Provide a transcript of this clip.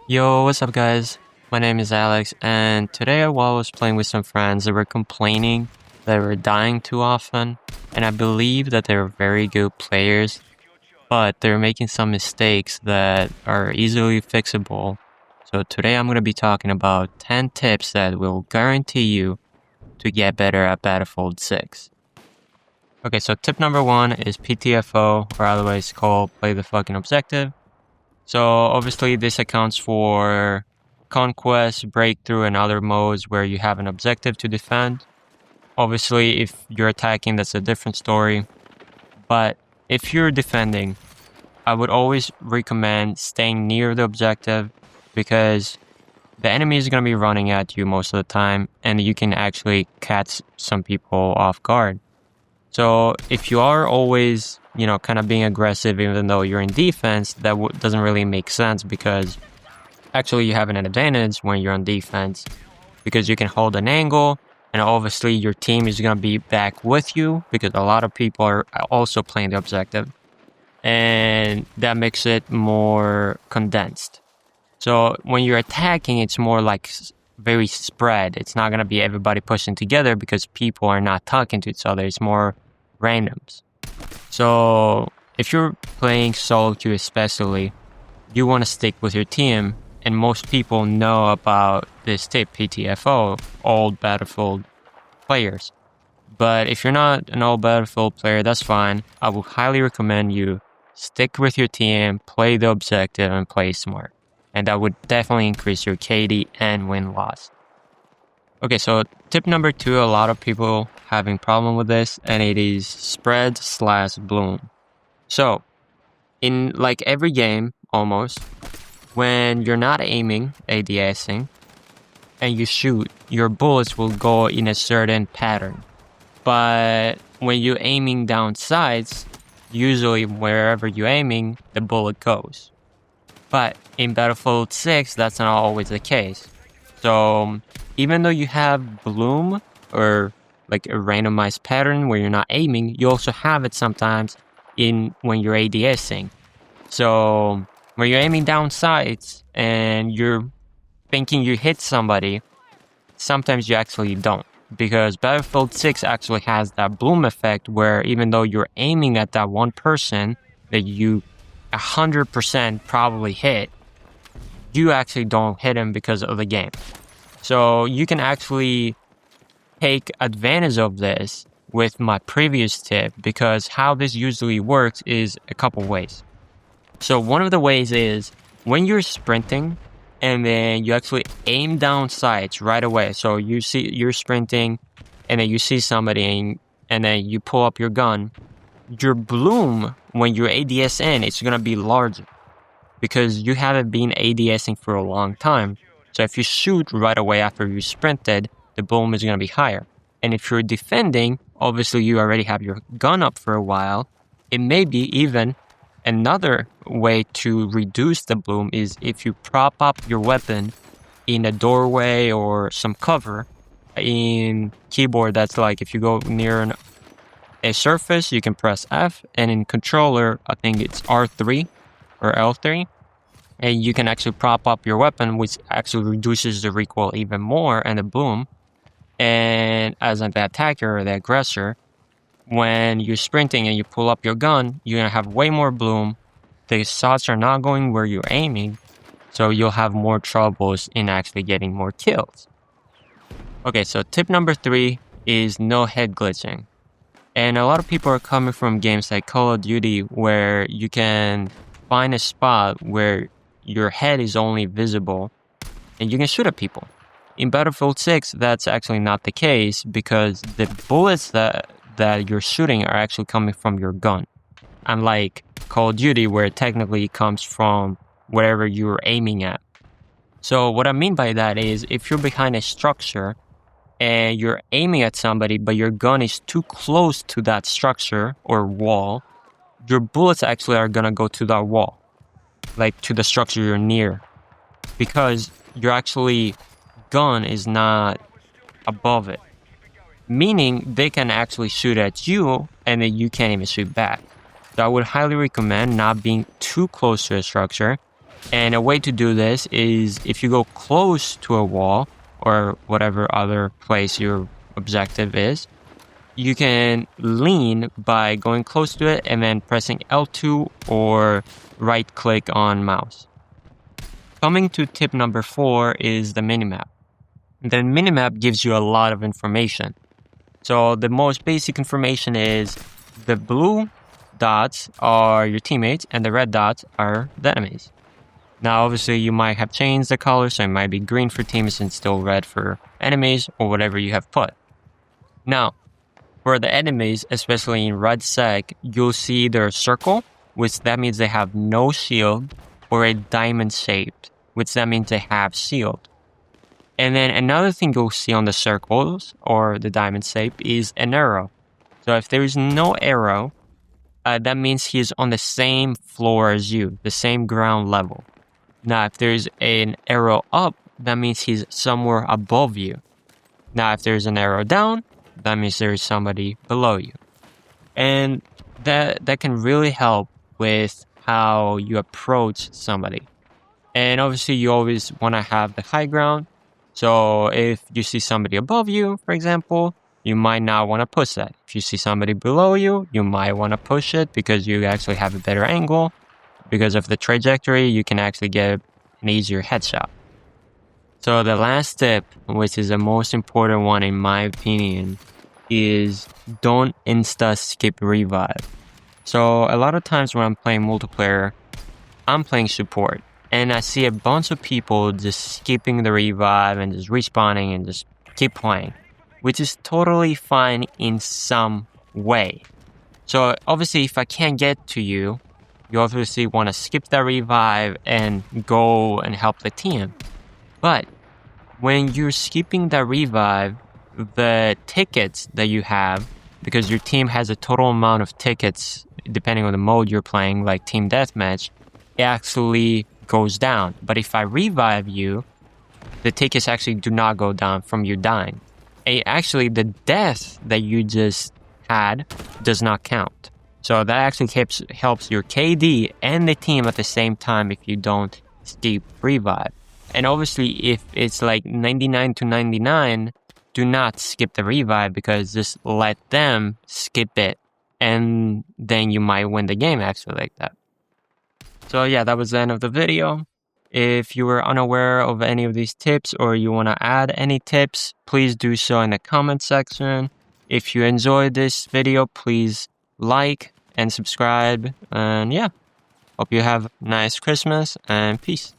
Yo, what's up, guys? My name is Alex, and today while I was playing with some friends, they were complaining that they were dying too often, and I believe that they're very good players, but they're making some mistakes that are easily fixable. So today I'm going to be talking about 10 tips that will guarantee you to get better at Battlefield 6. Okay, so tip number 1 is PTFO, or otherwise called Play the Fucking Objective. So obviously this accounts for conquest, breakthrough, and other modes where you have an objective to defend. Obviously, if you're attacking, that's a different story. But if you're defending, I would always recommend staying near the objective because the enemy is going to be running at you most of the time, and you can actually catch some people off guard. So if you are always, kind of being aggressive even though you're in defense, that doesn't really make sense because actually you have an advantage when you're on defense because you can hold an angle and obviously your team is going to be back with you because a lot of people are also playing the objective and that makes it more condensed. So when you're attacking, it's more like very spread. It's not going to be everybody pushing together because people are not talking to each other. It's more randoms. So if you're playing solo queue especially, you want to stick with your team, and most people know about this tip, PTFO, old Battlefield players. But if you're not an old Battlefield player, that's fine. I would highly recommend you stick with your team, play the objective, and play smart. And that would definitely increase your KD and win-loss. Okay, so tip number 2, a lot of people having problem with this, and it is spread/bloom. So, in like every game, almost, when you're not aiming, ADSing, and you shoot, your bullets will go in a certain pattern. But when you're aiming down sights, usually wherever you're aiming, the bullet goes. But in Battlefield 6, that's not always the case. So even though you have bloom or like a randomized pattern where you're not aiming, you also have it sometimes when you're ADSing. So when you're aiming down sights and you're thinking you hit somebody, sometimes you actually don't. Because Battlefield 6 actually has that bloom effect where even though you're aiming at that one person that you 100% probably hit, you actually don't hit him because of the game. So you can actually take advantage of this with my previous tip because how this usually works is a couple ways. So one of the ways is when you're sprinting and then you actually aim down sights right away. So you're sprinting and then you see somebody and then you pull up your gun. Your bloom when you're ADSing, it's going to be larger because you haven't been ADSing for a long time. So if you shoot right away after you sprinted, the bloom is going to be higher. And if you're defending, obviously you already have your gun up for a while. It may be even another way to reduce the bloom is if you prop up your weapon in a doorway or some cover. In keyboard, that's like if you go near a surface, you can press F, and in controller, I think it's R3 or L3, and you can actually prop up your weapon, which actually reduces the recoil even more and the bloom. And as an attacker or the aggressor, when you're sprinting and you pull up your gun, you're going to have way more bloom. The shots are not going where you're aiming, so you'll have more troubles in actually getting more kills. Okay, so tip number 3 is no head glitching. And a lot of people are coming from games like Call of Duty where you can find a spot where your head is only visible and you can shoot at people. In Battlefield 6, that's actually not the case because the bullets that you're shooting are actually coming from your gun. Unlike Call of Duty where it technically comes from wherever you're aiming at. So what I mean by that is if you're behind a structure and you're aiming at somebody, but your gun is too close to that structure or wall, your bullets actually are gonna go to that wall, like to the structure you're near, because your actually gun is not above it. Meaning they can actually shoot at you and then you can't even shoot back. So I would highly recommend not being too close to a structure And a way to do this is if you go close to a wall or whatever other place your objective is, you can lean by going close to it and then pressing L2 or right click on mouse. Coming to tip number 4 is the minimap. The minimap gives you a lot of information. So the most basic information is the blue dots are your teammates and the red dots are the enemies. Now, obviously, you might have changed the color, so it might be green for teams and still red for enemies or whatever you have put. Now, for the enemies, especially in red sec, you'll see their circle, which that means they have no shield, or a diamond shaped, which that means they have shield. And then another thing you'll see on the circles or the diamond shape is an arrow. So if there is no arrow, that means he's on the same floor as you, the same ground level. Now, if there's an arrow up, that means he's somewhere above you. Now, if there's an arrow down, that means there's somebody below you. And that can really help with how you approach somebody. And obviously, you always want to have the high ground. So if you see somebody above you, for example, you might not want to push that. If you see somebody below you, you might want to push it because you actually have a better angle. Because of the trajectory, you can actually get an easier headshot. So the last tip, which is the most important one in my opinion, is don't insta skip revive. So a lot of times when I'm playing multiplayer, I'm playing support. And I see a bunch of people just skipping the revive and just respawning and just keep playing. Which is totally fine in some way. So obviously if I can't get to you, you obviously want to skip that revive and go and help the team. But when you're skipping that revive, the tickets that you have, because your team has a total amount of tickets depending on the mode you're playing, like team deathmatch, it actually goes down. But if I revive you, the tickets actually do not go down from you dying. Actually, the death that you just had does not count. So that actually helps your KD and the team at the same time if you don't skip revive. And obviously, if it's like 99 to 99, do not skip the revive because just let them skip it. And then you might win the game actually like that. So yeah, that was the end of the video. If you were unaware of any of these tips or you want to add any tips, please do so in the comment section. If you enjoyed this video, please like and subscribe. And yeah, hope you have a nice Christmas and peace.